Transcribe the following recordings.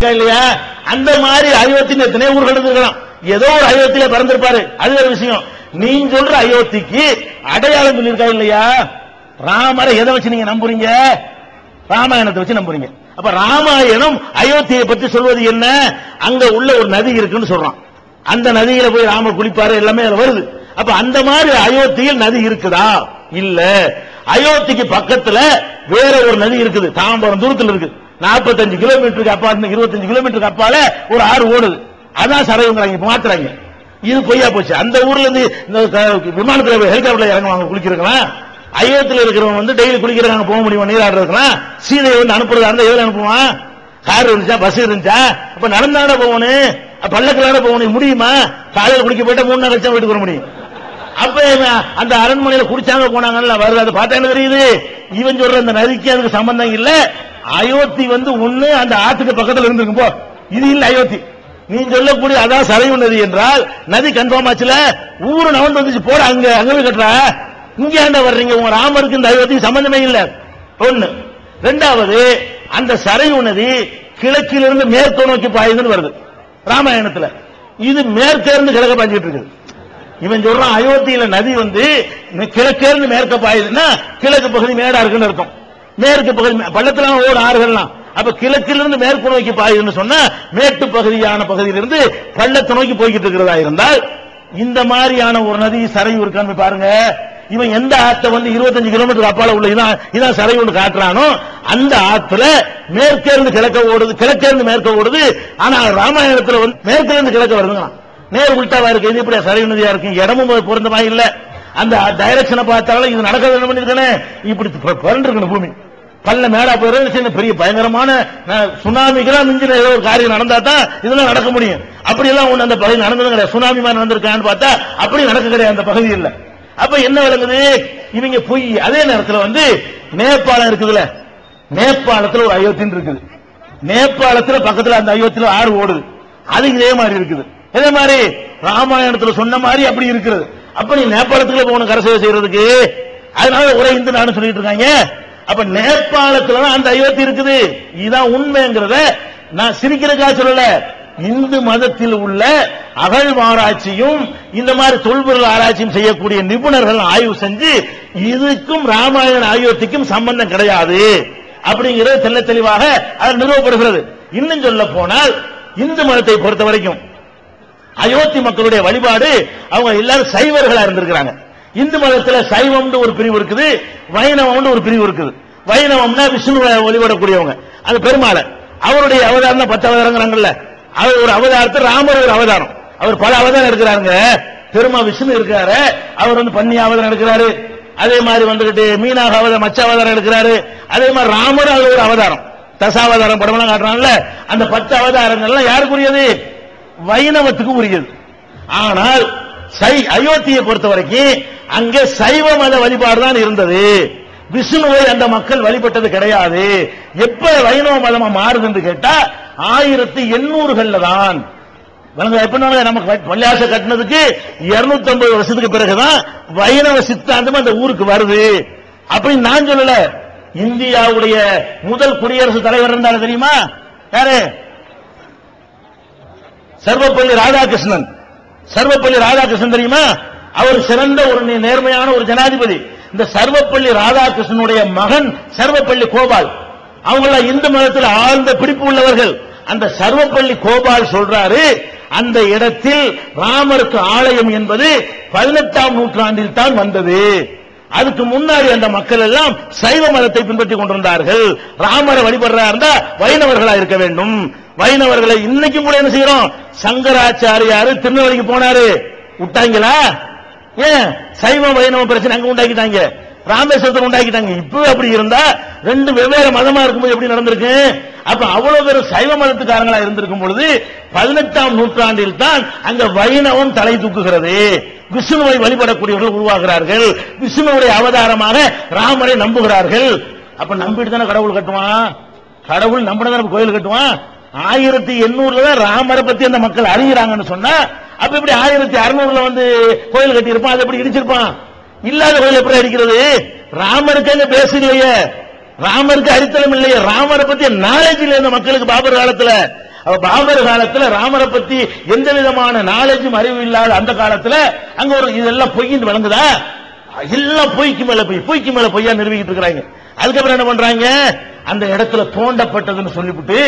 இல்லையா? அந்த மாதிரி அயோத்தின்னு எத்தனை ஊர்கள் இருக்கலாம். ஏதோ ஒரு அயோத்தியில பிறந்திருப்பாரு, அது ஒரு விஷயம். நீ சொல்ற அயோத்திக்கு அடையாளம் சொல்லியிருக்கா இல்லையா? ராமரை எதை வச்சு நீங்க நம்புறீங்க? ராமாயணத்தை வச்சு நம்புறீங்க. அப்ப ராமாயணம் அயோத்தியை பற்றி சொல்வது என்ன? அங்க உள்ள ஒரு நதி இருக்குன்னு சொல்றான். அந்த நதியில போய் ராமர் குளிப்பாரு, எல்லாமே அதுல வருது. அப்ப அந்த மாதிரி அயோத்தியில் நதி இருக்குதா? இல்ல. அயோத்திக்கு பக்கத்துல வேற ஒரு நதி இருக்குது, தாம்பரம் தூரத்தில் இருக்கு. 45 கிலோமீட்டருக்கு அப்பா, 25 கிலோமீட்டருக்கு அப்பால ஒரு ஆறு ஓடுது. அதான் சரையுங்கிறாங்க, இப்ப மாத்துறாங்க. இது பொய்யா போச்சு. அந்த ஊர்ல இருந்து விமானத்துல ஹெலிகாப்டர்ல இறங்குவாங்க குளிக்கிறதுக்கலாம். அயோத்தியில இருக்கிறவங்க டெய்லி குளிக்கிறாங்க, போக முடியுமா? நீராடுறதுக்கலாம். சீதையை அனுப்புறதா இருந்தா எதுல அனுப்புவான்? கார் இருந்துச்சா, பஸ் இருந்துச்சா? அப்ப நடந்தாட போகணும், பல்லக்கலாட போகணும். முடியுமா? காலையில் குளிக்க போயிட்டா 3 நாள் கழிச்சா வீட்டுக்கு வர முடியும். அப்ப அந்த அரண்மனையில குடிச்சாங்க போனாங்கல்ல, வருது. அதை பார்த்தா என்ன தெரியுது? இவன் சொல்ற அந்த நதிக்கு அதுக்கு சம்பந்தம் இல்ல. அயோத்தி ஒண்ணு அந்த ஆத்துக்கு பக்கத்துல இருந்திருக்கும். போ, இது இல்ல அயோத்தி. நீ சொல்லக்கூடிய அதான் சரையு நதி என்றால் நதி கன்ஃபார்ம் ஆச்சுல. ஊரு நவந்து வந்துச்சு, போற அங்க அங்கவே கட்டுற. இங்க ஏண்டா வர்றீங்க? உங்க ராமருக்கு இந்த அயோத்திக்கு சம்பந்தமே இல்ல. ஒண்ணு. ரெண்டாவது, அந்த சரையு நதி கிழக்கிலிருந்து மேற்கு நோக்கி பாயுதுன்னு வருது ராமாயணத்துல. இது மேற்கிருந்து கிழக்க பாய்ஞ்சிட்டு இருக்குது. இவன் சொல்றான் அயோத்தியில நதி கிழக்கிலிருந்து மேற்க பாயுதுன்னா கிழக்கு பகுதி மேடா இருக்குன்னு அர்த்தம். மேற்கு பகுதி பள்ளத்துல ஓட ஆறுகள்லாம். அப்ப கிழக்கிலிருந்து மேற்கு நோக்கி பாயுதுன்னு சொன்னா மேட்டு பகுதியான பகுதியிலிருந்து பள்ளத்தை நோக்கி போய்கிட்டு இருக்கிறதா இருந்தால் இந்த மாதிரியான ஒரு நதி சரையு இருக்கான்னு பாருங்க. இவன் எந்த ஆற்றை 25 கிலோமீட்டர் அப்பால உள்ள இதான் சரையுன்னு காட்டுறானோ அந்த ஆத்துல மேற்கிருந்து கிழக்க ஓடுது, கிழக்கிருந்து மேற்க ஓடுது. ஆனா ராமாயணத்துல மேற்கிலிருந்து கிழக்க வருதுங்க. நேர் உள்டாவா இருக்கு. இது இப்படி சரையு நதியா இருக்கு. இடமும் பொருந்தமா இல்ல. அந்த டைரக்ஷனை பார்த்தாலும் இது நடக்கிறது என்ன பண்ணிருக்கேன்? இப்படி பிறண்டிருக்கணும் பூமி. பல்ல மேடா போயிரு, பெரிய பயங்கரமான சுனாமிக்கெல்லாம் மிஞ்சின ஏதோ ஒரு காரியம் நடந்தா தான் இதெல்லாம் நடக்க முடியும். அப்படி எல்லாம் ஒண்ணு அந்த பகுதி நடந்தது கிடையாது. சுனாமி மாதிரி நடந்திருக்கான்னு பார்த்தா அப்படி நடக்க கிடையாது அந்த பகுதி இல்ல. அப்ப என்ன விளங்குது? இவங்க பொய். அதே நேரத்தில் நேபாளம் இருக்குதுல்ல, நேபாளத்தில் ஒரு அயோத்தின் இருக்குது. நேபாளத்தில் பக்கத்தில் அந்த அயோத்தியில ஆறு ஓடுது. அது இதே மாதிரி இருக்குது. இதே மாதிரி ராமாயணத்தில் சொன்ன மாதிரி அப்படி இருக்கிறது. அப்ப நீ நேபாளத்துக்குள்ள போகணும் கரை சேவை செய்யறதுக்கு. அதனால ஒரே இந்து நானும் சொல்லிட்டு இருக்காங்க. அப்ப நேபாளத்துல தான் அந்த அயோத்தி இருக்குது. இதுதான் உண்மைங்கிறத நான் சிரிக்கிறதுக்காக சொல்லல. இந்து மதத்தில் உள்ள அகழ்வாராய்ச்சியும் இந்த மாதிரி தொல்பொருள் ஆராய்ச்சியும் செய்யக்கூடிய நிபுணர்கள் ஆய்வு செஞ்சு இதுக்கும் ராமாயண அயோத்திக்கும் சம்பந்தம் கிடையாது அப்படிங்கிறது தெல்ல தெளிவாக அது நிறுவப்படுகிறது. இன்னும் சொல்ல போனால் இந்து மதத்தை பொறுத்த வரைக்கும் அயோத்தி மக்களுடைய வழிபாடு அவங்க எல்லாரும் சைவர்களா இருந்திருக்கிறாங்க. இந்து மதத்துல சைவம்னு ஒரு பிரிவு இருக்குது, வைணவம்னு ஒரு பிரிவு இருக்குது. வைணவம்னா விஷ்ணு வழிபடக்கூடியவங்க, அது பெருமாள். அவருடைய அவதாரம் 10 அவதாரங்கிறாங்கல்ல. அவர் ஒரு அவதாரத்தை, ராமர் ஒரு அவதாரம். அவர் பல அவதாரம் எடுக்கிறாங்க. பெருமா விஷ்ணு இருக்காரு, அவர் பன்னி அவதாரம் எடுக்கிறாரு. அதே மாதிரி மீனாக அவதாரம், மச்ச அவதாரம் எடுக்கிறாரு. அதே மாதிரி ராமர் அவர் ஒரு அவதாரம், தசாவதாரம் படமெல்லாம் காட்டுறாங்கல்ல. அந்த 10 அவதாரங்கள்லாம் யாருக்குரியது? வைணவத்துக்கு உரியது. ஆனால் அயோத்தியை பொறுத்த வரைக்கும் அங்கே சைவ மத வழிபாடு தான் இருந்தது. விஷ்ணுவை அந்த மக்கள் வழிபட்டது கிடையாது. எப்ப வைணவ மதமா மாறுது என்று கேட்டா 1800 தான். நமக்கு பள்ளியாச கட்டினதுக்கு 250 வருஷத்துக்கு பிறகுதான் வைணவ சித்தாந்தம் அந்த ஊருக்கு வருது அப்படின்னு நான் சொல்லல. இந்தியாவுடைய முதல் குடியரசுத் தலைவர் இருந்தாலும் தெரியுமா? யாரு? சர்வப்பள்ளி ராதாகிருஷ்ணன். சர்வப்பள்ளி ராதாகிருஷ்ணன் தெரியுமா? அவர் சிறந்த ஒரு நேர்மையான ஒரு ஜனாதிபதி. இந்த சர்வப்பள்ளி ராதாகிருஷ்ணனுடைய மகன் சர்வப்பள்ளி கோபால், அவங்கள இந்து மதத்தில் ஆழ்ந்த பிடிப்பு உள்ளவர்கள். அந்த சர்வப்பள்ளி கோபால் சொல்றாரு, அந்த இடத்தில் ராமருக்கு ஆலயம் என்பது 18ஆம் நூற்றாண்டில் தான் வந்தது. அதுக்கு முன்னாடி அந்த மக்கள் எல்லாம் சைவ மதத்தை பின்பற்றி கொண்டிருந்தார்கள். ராமரை வழிபடுறா இருந்தா வைணவர்களா இருக்க வேண்டும். வைணவர்களை இன்னைக்கும் கூட என்ன செய்யறோம்? சங்கராச்சாரியாரு திருநெல்வேலிக்கு போனாரு, விட்டாங்களா? ஏன் சைவ வைணவ பிரச்சனை அங்க உண்டாக்கிட்டாங்க, ராமேஸ்வரத்தை உண்டாக்கிட்டாங்க. இப்ப அப்படி இருந்தா ரெண்டு வெவ்வேறு மதமா இருக்கும்போது எப்படி நடந்திருக்கு? அப்ப அவ்வளவு பேர் சைவ மதத்துக்காரங்களா இருந்திருக்கும் பொழுது 18ஆம் நூற்றாண்டில் தான் அங்க வைணவம் தலை தூக்குகிறது. விஷ்ணுவை வழிபடக்கூடியவர்கள் உருவாகிறார்கள். விஷ்ணுவுடைய அவதாரமாக ராமரை நம்புகிறார்கள். அப்ப நம்பிட்டு தானே கடவுள் கட்டுவான். கடவுள் நம்பினதான் கோயில் கட்டுவான். 1800 தான் ராமரை பத்தி அந்த மக்கள் அறிகிறாங்கன்னு சொன்னா, அப்ப இப்படி 1600 கோயில் கட்டி இருப்பான். அது எப்படி இடிச்சிருப்பான்? இல்லாத கோயில் எப்படி அடிக்கிறது? ராமருக்கு அங்க பேச இல்லையே, ராமருக்கு அடித்தளம் இல்லையே, ராமரை பத்தி நாலேஜ் இல்லை இந்த மக்களுக்கு பாபர் காலத்துல. பாபர் காலத்துல ராமரை பத்தி எந்த விதமான நாலேஜும் அறிவு இல்லாத அந்த காலத்துல அங்க ஒரு இதெல்லாம் பொய்ன்னு விளங்குதா? எல்லாம் பொய்க்கு மேல பொய்யா நிரூபிக்கிட்டு இருக்கிறாங்க. அதுக்கப்புறம் என்ன பண்றாங்க, அந்த இடத்துல தோண்டப்பட்டதுன்னு சொல்லிவிட்டு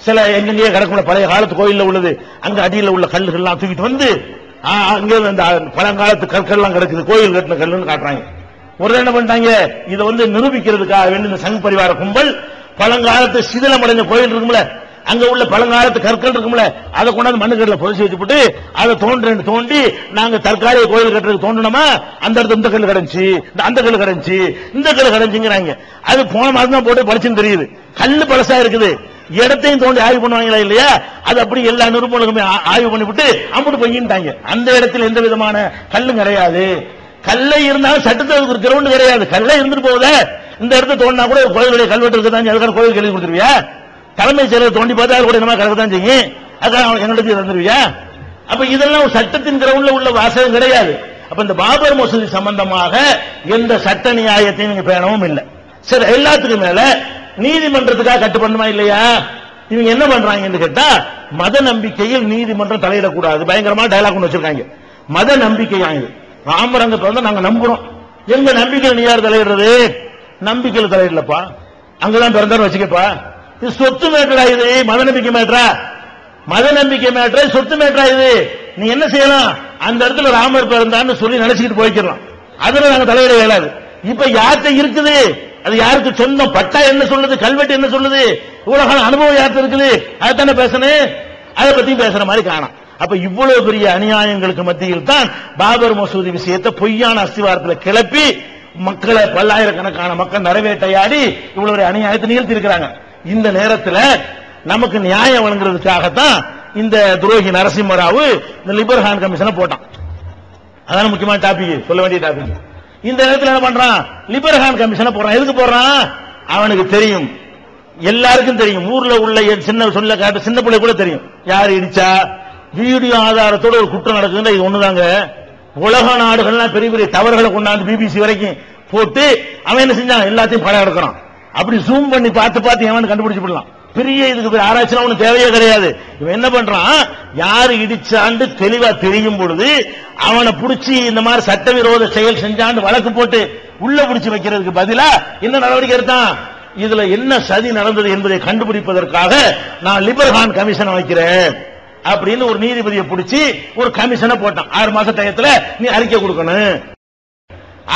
சில எங்கெங்கே கிடக்கும் பழைய காலத்து கோயில்ல உள்ளது அங்க அடியில் உள்ள கல்லுகள்லாம் தூக்கிட்டு வந்து அங்க அந்த பழங்காலத்து கற்கள்லாம் கிடக்குது, கோயில் கட்டின கல்லுன்னு காட்டுறாங்க. ஒரு என்ன பண்ணிட்டாங்க, இதை வந்து நிரூபிக்கிறதுக்காக வேண்டி இந்த சங் பரிவார கும்பல் பழங்காலத்து சிதிலமடைஞ்ச கோயில் இருக்கும்ல, அங்க உள்ள பழங்காலத்து கற்கள் இருக்கும்ல, அதை கொண்டாந்து மண்ணுக்கடல புதைச்சி வச்சுட்டு அதை தோண்டி நாங்க தற்காலிக கோயில் கட்டுறதுக்கு தோண்டணுமா, அந்த இடத்துல இந்த கல் கிடைச்சு அந்த கல் கிடைச்சு இந்த கல் கிடைச்சுங்கிறாங்க. அது போன மாதம் தான் போட்டு படிச்சுன்னு தெரியுது. கல்லு பழசா இருக்குது, இடத்தையும் தோண்டி ஆய்வு பண்ணுவாங்களா இல்லையா? அது அப்படி எல்லா நிருபங்களுமே ஆய்வு பண்ணிவிட்டு அம்புட்டு பொய்யிட்டாங்க. அந்த இடத்துல எந்த விதமான கல்லும் கிடையாது. கல்லை இருந்தாலும் சட்டத்துக்கு கிரவுண்ட் கிடையாது, கல்லை இருந்துட்டு போகுத இந்த இடத்த தோண்டினா கூட ஒரு கோயிலுடைய கல்வெட்டு இருக்குதான், அதுக்கான கோயில் கேள்வி கொடுத்துருவியா? தலைமை செயலர் தோண்டி பார்த்தா அது கூட என்ன கலக்கத்தான் செய்யும், அதுக்காக என்னிடத்தில் தந்துருவியா? அப்ப இதெல்லாம் சட்டத்தின் கிரவுண்ட்ல உள்ள வாசகம் கிடையாது. அப்ப இந்த பாபர் மசூதி சம்பந்தமாக எந்த சட்ட நியாயத்தையும் நீங்க பேணவும் இல்லை. சரி, எல்லாத்துக்கும் மேல நீதிமன்றத்துக்காக கட்டுப்படணுமா இல்லையா? இவங்க என்ன பண்றாங்க கேட்டா, மத நம்பிக்கையில் நீதிமன்றம் தலையிடக்கூடாது பயங்கரமா டயலாக் ஒன்று வச்சிருக்காங்க. மத நம்பிக்கையா இது, ராமரங்கத்தை வந்து நாங்க நம்புறோம், எங்க நம்பிக்கையில் நீ யார் தலையிடுறது? நம்பிக்கையில் தலையிடலப்பா, அங்கதான் பிறந்தாரு வச்சுக்கப்பா. இது சொத்து மேட்டரா, இது மத நம்பிக்கை மேட்டரா? மத நம்பிக்கை மேட்டரா, சொத்து மேட்டரா? இது நீ என்ன செய்யலாம், அந்த இடத்துல ராமர் பிறந்தான்னு சொல்லி நினைச்சுக்கிட்டு போய்க்கலாம், அதுல நாங்க தலையிட இயலாது. இப்ப யார்கிட்ட இருக்குது, அது யாருக்கு சொந்தம், பட்டா என்ன சொல்லுது, கல்வெட்டு என்ன சொல்லுது, இவ்வளவு கால அனுபவம் யார்கிட்ட இருக்குது, அதைத்தானே பேசணும், அதை பத்தி பேசுற மாதிரி காணும். அப்ப இவ்வளவு பெரிய அநியாயங்களுக்கு மத்தியில் தான் பாபர் மசூதி விஷயத்தை பொய்யான அஸ்திவாரத்தில் கிளப்பி மக்களை பல்லாயிரக்கணக்கான மக்கள் நிறைவேற்றையாடி இவ்வளவு அநியாயத்தை நிகழ்த்தி இருக்கிறாங்க. இந்த நேரத்தில் நமக்கு நியாயம் வழங்குறதுக்காகத்தான் இந்த துரோகி நரசிம்மராவு இந்த லிபர்ஹான் கமிஷனை போட்டான். அதான முக்கியமான டாபிக், சொல்ல வேண்டிய டாபிக். இந்த நேரத்தில் என்ன பண்றான், லிபர்ஹான் கமிஷனை போடுறான். எதுக்கு போடுறான்? அவனுக்கு தெரியும், எல்லாருக்கும் தெரியும், ஊர்ல உள்ள சின்ன பிள்ளை கூட தெரியும் யாரு இடிச்சா. வீடியோ ஆதாரத்தோட ஒரு குற்றம் நடக்குதுன்னா இது ஒண்ணுதாங்க. உலக நாடுகள்லாம் பெரிய பெரிய தவறுகளை கொண்டாந்து பிபிசி வரைக்கும் போட்டு அவன் என்ன செஞ்சான், எல்லாத்தையும் படம் எடுக்கிறான். அப்படி ஜூம் பண்ணி பார்த்து எவன் கண்டுபிடிச்சு விடலாம். பெரிய இதுக்கு ஆராய்ச்சிலாம் ஒன்றும் தேவையே கிடையாது. இவன் என்ன பண்றான், யாரு இடிச்சாண்டு தெளிவா தெரியும் பொழுது அவனை பிடிச்சி இந்த மாதிரி சட்டவிரோத செயல் செஞ்சாண்டு வழக்கு போட்டு உள்ள பிடிச்சி வைக்கிறதுக்கு பதிலா என்ன நடவடிக்கை எடுத்தான், இதுல என்ன சதி நடந்தது என்பதை கண்டுபிடிப்பதற்காக நான் லிபர்ஹான் கமிஷனை வைக்கிறேன் அப்படின்னு ஒரு நீதிபதியை பிடிச்சி ஒரு கமிஷனை போட்டான். 6 மாச டயத்துல நீ அறிக்கை கொடுக்கணும்,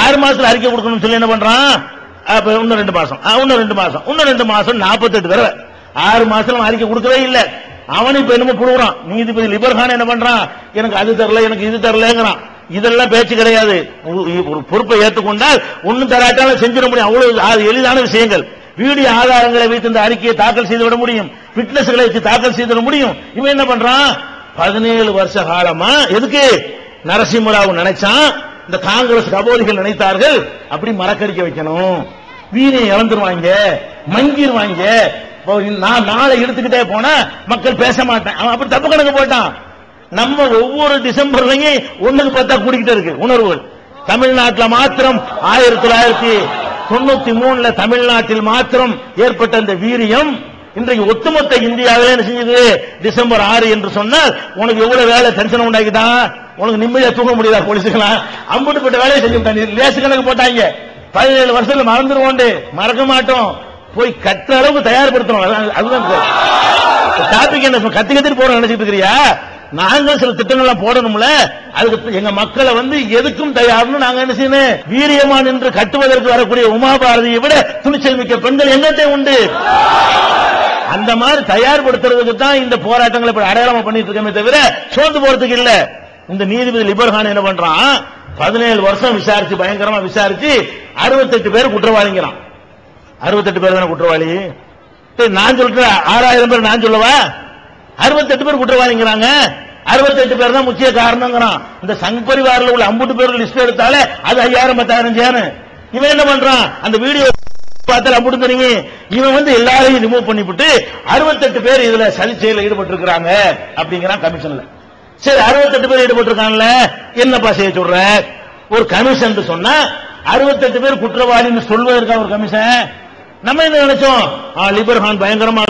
6 மாசத்துல அறிக்கை கொடுக்கணும் சொல்லி என்ன பண்றான், இன்னும் 2 மாசம், இன்னும் 2 மாசம், இன்னும் 2 மாசம், 48 தடவை. 6 மாசத்துல அறிக்கை கொடுக்கவே இல்லை. அவனு இப்ப என்னமோ புடுறான். நீதிபதி லிபர்ஹான் என்ன பண்றான், எனக்கு அது தரல, எனக்கு இது தரலங்கிறான். இதெல்லாம் பேச்சு கிடையாது. ஒரு பொறுப்பை ஏற்றுக்கொண்டால் ஒன்னும் தராட்டாலும் செஞ்சிட முடியும், அவ்வளவு எளிதான விஷயங்கள். வீடியோ ஆதாரங்களை வைத்து இந்த அறிக்கையை தாக்கல் செய்து விட முடியும், விட்னஸ்களை வச்சு தாக்கல் செய்து விட முடியும். இவன் என்ன பண்றான், 17 வருஷ காலமா எதுக்கு நரசிம்மராவ் நினைச்சான், இந்த காங்கிரஸ் கபோதிகள் நினைத்தார்கள் அப்படி மறக்கடிக்க வைக்கணும், வீரியம் இழந்துருவாங்க, மங்கிருவாங்க, நான் நாளை எடுத்துக்கிட்டே போனா மக்கள் பேச மாட்டேன், அவன் அப்படி தப்பு கணக்கு போட்டான். நம்ம ஒவ்வொரு டிசம்பர்லையும் 1க்கு 10 கூடிக்கிட்டே இருக்கு உணர்வுகள். தமிழ்நாட்டில் மாத்திரம் 1993 தமிழ்நாட்டில் மாத்திரம் ஏற்பட்ட இந்த வீரியம் இன்றைக்கு ஒட்டுமொத்த இந்தியாவிலே என்ன செஞ்சது, டிசம்பர் 6 என்று சொன்னால் உனக்கு எவ்வளவு வேலை டென்ஷன் உண்டாக்கிட்டான், உனக்கு நிம்மதியா தூங்க முடியாதா, போலீஸுக்கலாம் அம்புட்டுப்பட்ட வேலையை செஞ்சு லேசு கணக்கு போட்டாங்க. 17 வருஷத்துல மறந்துருவோம், மறக்க மாட்டோம், போய் கற்ற அளவுக்கு தயார்படுத்தணும். அதுதான் டாபிக். என்ன கத்துக்கிட்டு போறோம் நினைச்சிட்டு இருக்கிறியா, நாங்கள் சில திட்டங்கள்லாம் போடணும்ல, அதுக்கு எங்க மக்களை வந்து எதுக்கும் தயார்னு நாங்க என்ன செய்யணும், வீரியமா நின்று கட்டுவதற்கு வரக்கூடிய உமாபாரதியை விட துணிச்சல் மிக்க பெண்கள் எங்கத்தையும் உண்டு. அந்த மாதிரி தயார்படுத்துறதுக்கு தான் இந்த போராட்டங்களை அடையாளமா பண்ணிட்டு இருக்கமே தவிர சோர்ந்து போறதுக்கு இல்ல. இந்த நீதிபதி லிபர்ஹான் என்ன பண்றான், 17 வருஷம் விசாரிச்சு பயங்கரமா விசாரிச்சு 68 பேர் குற்றவாளிங்கிறான். 68 பேர் தானே குற்றவாளி, நான் சொல்றேன் 6000 பேர் நான் சொல்லவா, 68 பேர் குற்றவாளிங்கிறாங்க. 68 பேர் தான் முக்கிய காரணங்கிறான். இந்த சங் பரிவாரில் உள்ள 50 பேர் லிஸ்ட் எடுத்தாலே அது 5000 10,000 சேரும். இவன் என்ன பண்றான், அந்த வீடியோ பார்த்தால அம்புட்டு தெரியுங்க, இவன் வந்து எல்லாரையும் ரிமூவ் பண்ணிவிட்டு 68 பேர் இதுல சதி செயல ஈடுபட்டு இருக்கிறாங்க அப்படிங்கிறான் கமிஷன்ல. சரி, 68 பேர் ஈடுபட்டு இருக்காங்கல்ல, என்னப்பா செய்ய சொல்ற, ஒரு கமிஷன் சொன்னா 68 பேர் குற்றவாளின்னு சொல்வதற்காக ஒரு கமிஷன். நம்ம என்ன நினைச்சோம், லிபர்ஹான் பயங்கரமா